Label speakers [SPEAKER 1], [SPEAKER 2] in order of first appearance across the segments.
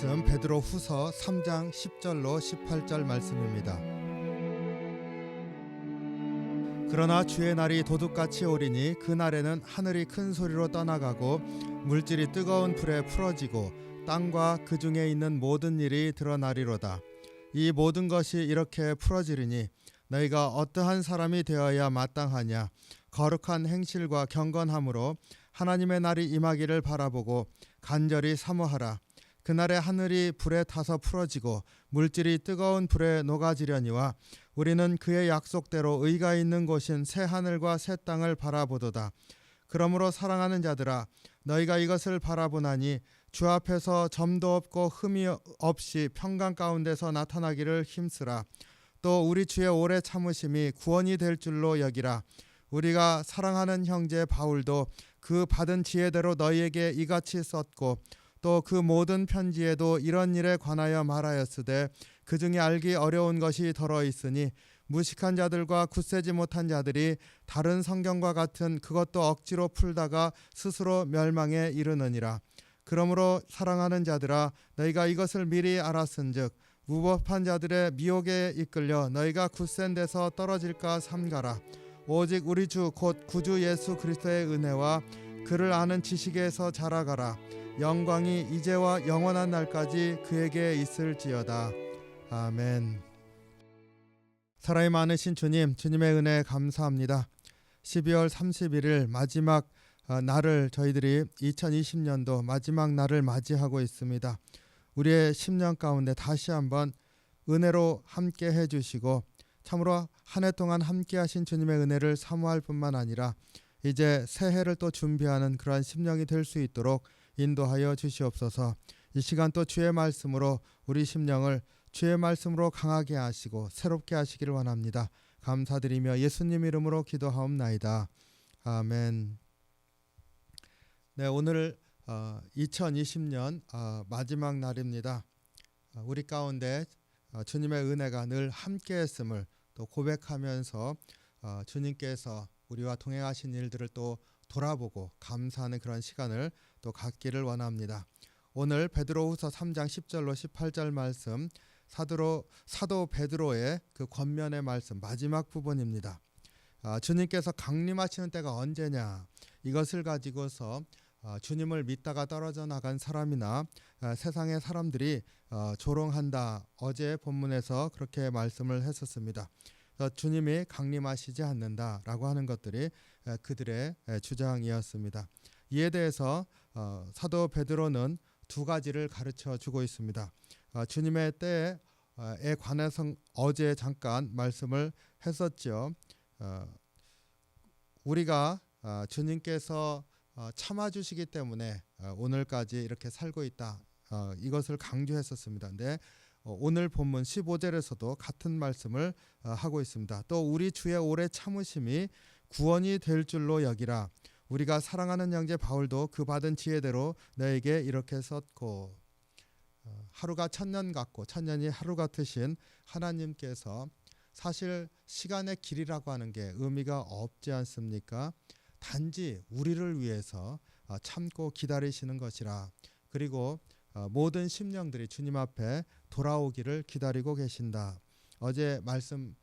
[SPEAKER 1] 말씀 베드로후서 3장 10절로 18절 말씀입니다. 그러나 주의 날이 도둑같이 오리니 그 날에는 하늘이 큰 소리로 떠나가고 물질이 뜨거운 불에 풀어지고 땅과 그 중에 있는 모든 일이 드러나리로다. 이 모든 것이 이렇게 풀어지리니 너희가 어떠한 사람이 되어야 마땅하냐. 거룩한 행실과 경건함으로 하나님의 날이 임하기를 바라보고 간절히 사모하라. 그날에 하늘이 불에 타서 풀어지고 물질이 뜨거운 불에 녹아지려니와 우리는 그의 약속대로 의가 있는 곳인 새 하늘과 새 땅을 바라보도다. 그러므로 사랑하는 자들아, 너희가 이것을 바라보나니 주 앞에서 점도 없고 흠이 없이 평강 가운데서 나타나기를 힘쓰라. 또 우리 주의 오래 참으심이 구원이 될 줄로 여기라. 우리가 사랑하는 형제 바울도 그 받은 지혜대로 너희에게 이같이 썼고 또 그 모든 편지에도 이런 일에 관하여 말하였으되 그 중에 알기 어려운 것이 더러 있으니 무식한 자들과 굳세지 못한 자들이 다른 성경과 같은 그것도 억지로 풀다가 스스로 멸망에 이르느니라. 그러므로 사랑하는 자들아, 너희가 이것을 미리 알았은즉 무법한 자들의 미혹에 이끌려 너희가 굳센 데서 떨어질까 삼가라. 오직 우리 주 곧 구주 예수 그리스도의 은혜와 그를 아는 지식에서 자라가라. 영광이 이제와 영원한 날까지 그에게 있을지어다. 아멘. 사랑이 많으신 주님, 주님의 은혜 감사합니다. 12월 31일 마지막 날을 저희들이 2020년도 마지막 날을 맞이하고 있습니다. 우리의 10년 가운데 다시 한번 은혜로 함께 해주시고 참으로 한 해 동안 함께 하신 주님의 은혜를 사모할 뿐만 아니라 이제 새해를 또 준비하는 그러한 심령이 될 수 있도록 인도하여 주시옵소서. 이 시간 또 주의 말씀으로 우리 심령을 주의 말씀으로 강하게 하시고 새롭게 하시기를 원합니다. 감사드리며 예수님 이름으로 기도하옵나이다. 아멘. 네, 오늘 2020년 마지막 날입니다. 우리 가운데 주님의 은혜가 늘 함께했음을 또 고백하면서 주님께서 우리와 동행하신 일들을 또 돌아보고 감사하는 그런 시간을 또 갖기를 원합니다. 오늘 베드로후서 3장 10절로 18절 말씀 사도 베드로의 그 권면의 말씀 마지막 부분입니다. 주님께서 강림하시는 때가 언제냐, 이것을 가지고서 주님을 믿다가 떨어져 나간 사람이나 세상의 사람들이 조롱한다. 어제 본문에서 그렇게 말씀을 했었습니다. 주님이 강림하시지 않는다라고 하는 것들이 그들의 주장이었습니다. 이에 대해서 사도 베드로는 두 가지를 가르쳐 주고 있습니다. 주님의 때에 관해서 어제 잠깐 말씀을 했었죠. 우리가 주님께서 참아주시기 때문에 오늘까지 이렇게 살고 있다. 이것을 강조했었습니다. 근데 오늘 본문 15절에서도 같은 말씀을 하고 있습니다. 또 우리 주의 오래 참으심이 구원이 될 줄로 여기라. 우리가 사랑하는 형제 바울도 그 받은 지혜대로 너에게 이렇게 썼고. 하루가 천년 같고 천년이 하루 같으신 하나님께서 사실 시간의 길이라고 하는 게 의미가 없지 않습니까? 단지 우리를 위해서 참고 기다리시는 것이라. 그리고 모든 심령들이 주님 앞에 돌아오기를 기다리고 계신다. 어제 말씀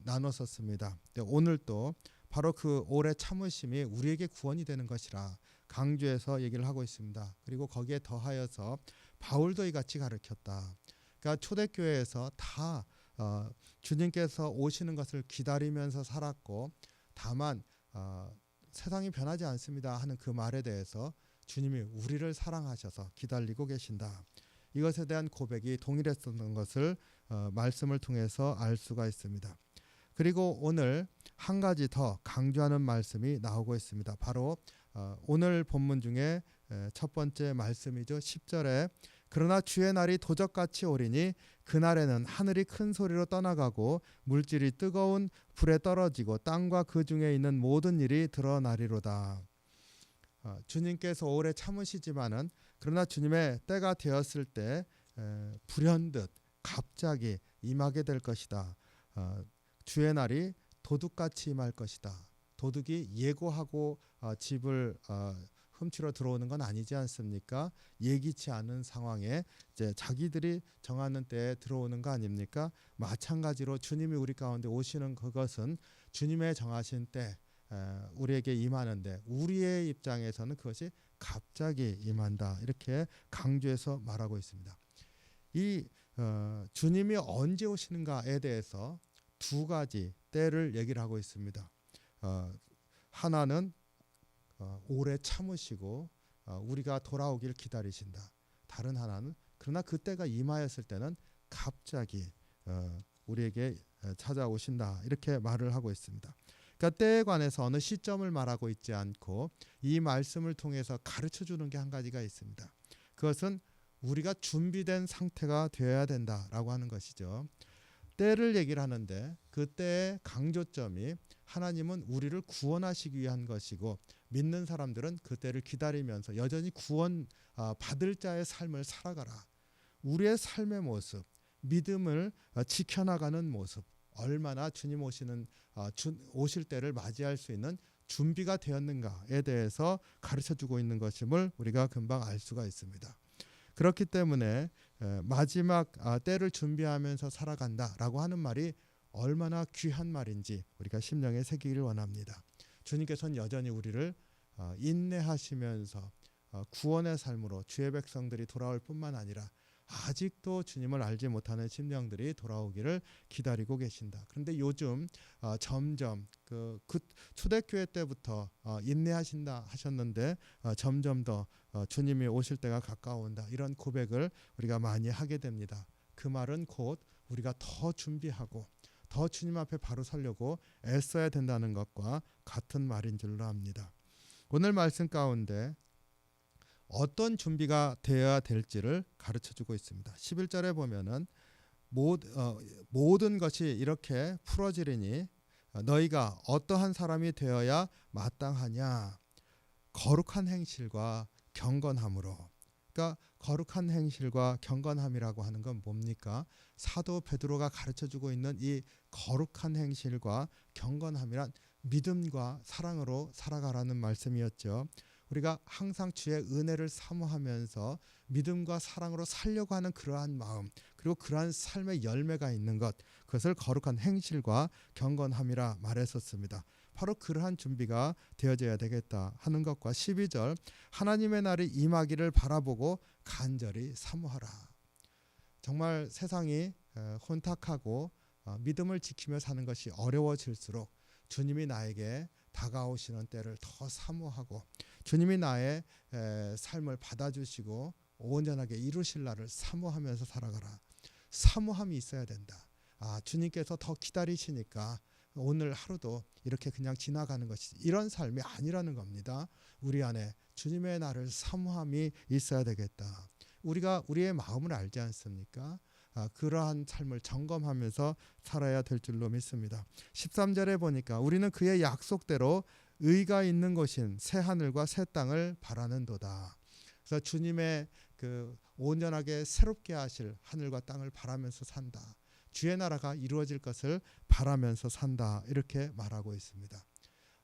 [SPEAKER 1] 나눴었습니다. 오늘 또 바로 그 오래 참으심이 우리에게 구원이 되는 것이라 강조해서 얘기를 하고 있습니다. 그리고 거기에 더하여서 바울도 이같이 가르쳤다. 그러니까 초대교회에서 다 주님께서 오시는 것을 기다리면서 살았고 다만 세상이 변하지 않습니다 하는 그 말에 대해서 주님이 우리를 사랑하셔서 기다리고 계신다. 이것에 대한 고백이 동일했었던 것을 말씀을 통해서 알 수가 있습니다. 그리고 오늘 한 가지 더 강조하는 말씀이 나오고 있습니다. 바로 오늘 본문 중에 첫 번째 말씀이죠. 10절에 그러나 주의 날이 도적같이 오리니 그날에는 하늘이 큰 소리로 떠나가고 물질이 뜨거운 불에 떨어지고 땅과 그 중에 있는 모든 일이 드러나리로다. 주님께서 오래 참으시지만은 그러나 주님의 때가 되었을 때 불현듯 갑자기 임하게 될 것이다. 주의 날이 도둑같이 임할 것이다. 도둑이 예고하고 집을 훔치러 들어오는 건 아니지 않습니까? 예기치 않은 상황에 이제 자기들이 정하는 때에 들어오는 거 아닙니까? 마찬가지로 주님이 우리 가운데 오시는 그것은 주님의 정하신 때 우리에게 임하는데 우리의 입장에서는 그것이 갑자기 임한다. 이렇게 강조해서 말하고 있습니다. 이 주님이 언제 오시는가에 대해서 두 가지 때를 얘기를 하고 있습니다. 하나는 오래 참으시고 우리가 돌아오길 기다리신다. 다른 하나는 그러나 그때가 임하였을 때는 갑자기 우리에게 찾아오신다. 이렇게 말을 하고 있습니다. 그러니까 때에 관해서 어느 시점을 말하고 있지 않고 이 말씀을 통해서 가르쳐 주는 게 한 가지가 있습니다. 그것은 우리가 준비된 상태가 되어야 된다라고 하는 것이죠. 때를 얘기를 하는데 그 때의 강조점이 하나님은 우리를 구원하시기 위한 것이고 믿는 사람들은 그 때를 기다리면서 여전히 구원 받을 자의 삶을 살아가라. 우리의 삶의 모습, 믿음을 지켜나가는 모습, 얼마나 주님 오실 때를 맞이할 수 있는 준비가 되었는가에 대해서 가르쳐주고 있는 것임을 우리가 금방 알 수가 있습니다. 그렇기 때문에 마지막 때를 준비하면서 살아간다라고 하는 말이 얼마나 귀한 말인지 우리가 심령에 새기기를 원합니다. 주님께서는 여전히 우리를 인내하시면서 구원의 삶으로 주의 백성들이 돌아올 뿐만 아니라 아직도 주님을 알지 못하는 심령들이 돌아오기를 기다리고 계신다. 그런데 요즘 점점 그 초대교회 때부터 인내하신다 하셨는데 점점 더 주님이 오실 때가 가까워온다. 이런 고백을 우리가 많이 하게 됩니다. 그 말은 곧 우리가 더 준비하고 더 주님 앞에 바로 서려고 애써야 된다는 것과 같은 말인 줄로 압니다. 오늘 말씀 가운데 어떤 준비가 되어야 될지를 가르쳐주고 있습니다. 11절에 보면은 모든 것이 이렇게 풀어지리니 너희가 어떠한 사람이 되어야 마땅하냐. 거룩한 행실과 경건함으로. 그러니까 거룩한 행실과 경건함이라고 하는 건 뭡니까? 사도 베드로가 가르쳐주고 있는 이 거룩한 행실과 경건함이란 믿음과 사랑으로 살아가라는 말씀이었죠. 우리가 항상 주의 은혜를 사모하면서 믿음과 사랑으로 살려고 하는 그러한 마음, 그리고 그러한 삶의 열매가 있는 것, 그것을 거룩한 행실과 경건함이라 말했었습니다. 바로 그러한 준비가 되어져야 되겠다 하는 것과 12절 하나님의 날이 임하기를 바라보고 간절히 사모하라. 정말 세상이 혼탁하고 믿음을 지키며 사는 것이 어려워질수록 주님이 나에게 다가오시는 때를 더 사모하고 주님이 나의 삶을 받아주시고 온전하게 이루실 날을 사모하면서 살아가라. 사모함이 있어야 된다. 주님께서 더 기다리시니까 오늘 하루도 이렇게 그냥 지나가는 것이 이런 삶이 아니라는 겁니다. 우리 안에 주님의 날을 사모함이 있어야 되겠다. 우리가 우리의 마음을 알지 않습니까? 그러한 삶을 점검하면서 살아야 될 줄로 믿습니다. 13절에 보니까 우리는 그의 약속대로 의가 있는 곳인 새 하늘과 새 땅을 바라는도다. 그래서 주님의 그 온전하게 새롭게 하실 하늘과 땅을 바라면서 산다. 주의 나라가 이루어질 것을 바라면서 산다. 이렇게 말하고 있습니다.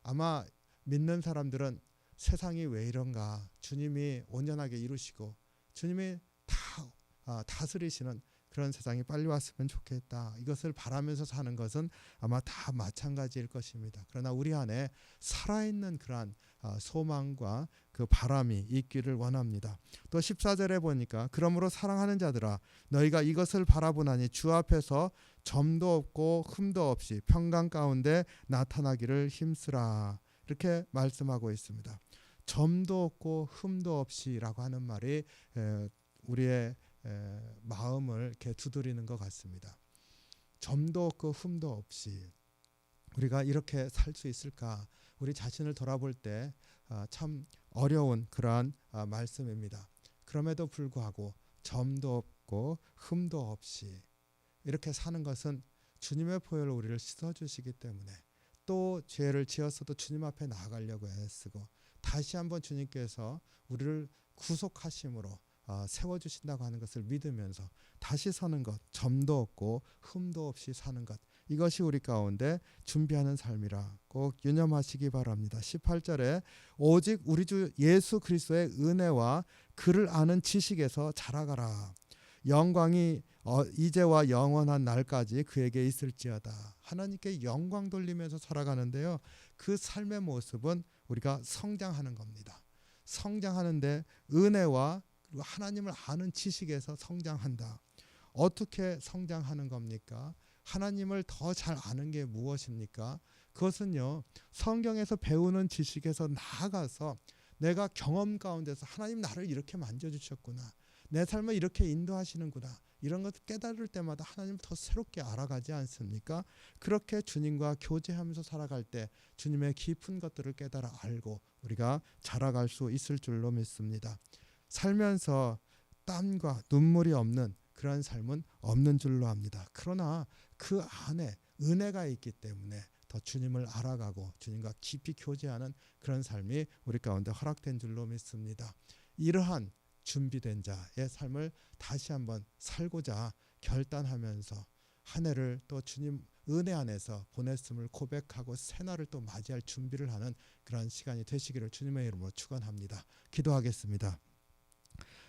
[SPEAKER 1] 아마 믿는 사람들은 세상이 왜 이런가? 주님이 온전하게 이루시고 주님이 다 다스리시는 그런 세상이 빨리 왔으면 좋겠다. 이것을 바라면서 사는 것은 아마 다 마찬가지일 것입니다. 그러나 우리 안에 살아있는 그러한 소망과 그 바람이 있기를 원합니다. 또 14절에 보니까 그러므로 사랑하는 자들아 너희가 이것을 바라보나니 주 앞에서 점도 없고 흠도 없이 평강 가운데 나타나기를 힘쓰라. 이렇게 말씀하고 있습니다. 점도 없고 흠도 없이라고 하는 말이 우리의 마음을 이렇게 두드리는 것 같습니다. 점도 없고 흠도 없이 우리가 이렇게 살 수 있을까? 우리 자신을 돌아볼 때 참 어려운 그러한 말씀입니다. 그럼에도 불구하고 점도 없고 흠도 없이 이렇게 사는 것은 주님의 보혈로 우리를 씻어주시기 때문에 또 죄를 지었어도 주님 앞에 나아가려고 애쓰고 다시 한번 주님께서 우리를 구속하심으로 세워주신다고 하는 것을 믿으면서 다시 서는 것, 점도 없고 흠도 없이 사는 것, 이것이 우리 가운데 준비하는 삶이라 꼭 유념하시기 바랍니다. 18절에 오직 우리 주 예수 그리스도의 은혜와 그를 아는 지식에서 자라가라. 영광이 이제와 영원한 날까지 그에게 있을지어다. 하나님께 영광 돌리면서 살아가는데요. 그 삶의 모습은 우리가 성장하는 겁니다. 성장하는데 은혜와 그리고 하나님을 아는 지식에서 성장한다. 어떻게 성장하는 겁니까? 하나님을 더 잘 아는 게 무엇입니까? 그것은요, 성경에서 배우는 지식에서 나아가서 내가 경험 가운데서 하나님 나를 이렇게 만져주셨구나, 내 삶을 이렇게 인도하시는구나, 이런 것을 깨달을 때마다 하나님을 더 새롭게 알아가지 않습니까? 그렇게 주님과 교제하면서 살아갈 때 주님의 깊은 것들을 깨달아 알고 우리가 자라갈 수 있을 줄로 믿습니다. 살면서 땀과 눈물이 없는 그런 삶은 없는 줄로 압니다. 그러나 그 안에 은혜가 있기 때문에 더 주님을 알아가고 주님과 깊이 교제하는 그런 삶이 우리 가운데 허락된 줄로 믿습니다. 이러한 준비된 자의 삶을 다시 한번 살고자 결단하면서 한 해를 또 주님 은혜 안에서 보냈음을 고백하고 새날을 또 맞이할 준비를 하는 그런 시간이 되시기를 주님의 이름으로 축원합니다. 기도하겠습니다.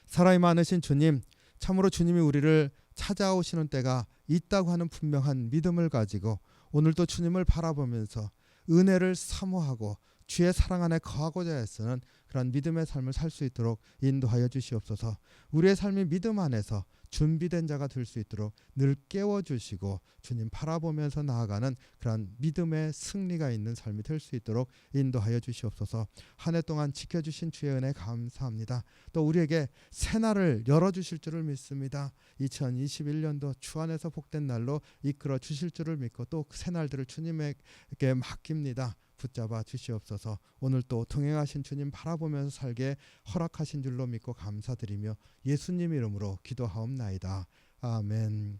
[SPEAKER 1] 사랑이 많으신 주님, 참으로 주님이 우리를 찾아오시는 때가 있다고 하는 분명한 믿음을 가지고 오늘도 주님을 바라보면서 은혜를 사모하고 주의 사랑 안에 거하고자 애쓰는 그런 믿음의 삶을 살 수 있도록 인도하여 주시옵소서. 우리의 삶이 믿음 안에서 준비된 자가 될 수 있도록 늘 깨워주시고 주님 바라보면서 나아가는 그런 믿음의 승리가 있는 삶이 될 수 있도록 인도하여 주시옵소서. 한 해 동안 지켜주신 주의 은혜 감사합니다. 또 우리에게 새날을 열어주실 줄을 믿습니다. 2021년도 주 안에서 복된 날로 이끌어 주실 줄을 믿고 또 새날들을 주님에게 맡깁니다. 붙잡아 주시옵소서. 오늘 또 동행하신 주님 바라보면서 살게 허락하신 줄로 믿고 감사드리며 예수님 이름으로 기도하옵나이다. 아멘.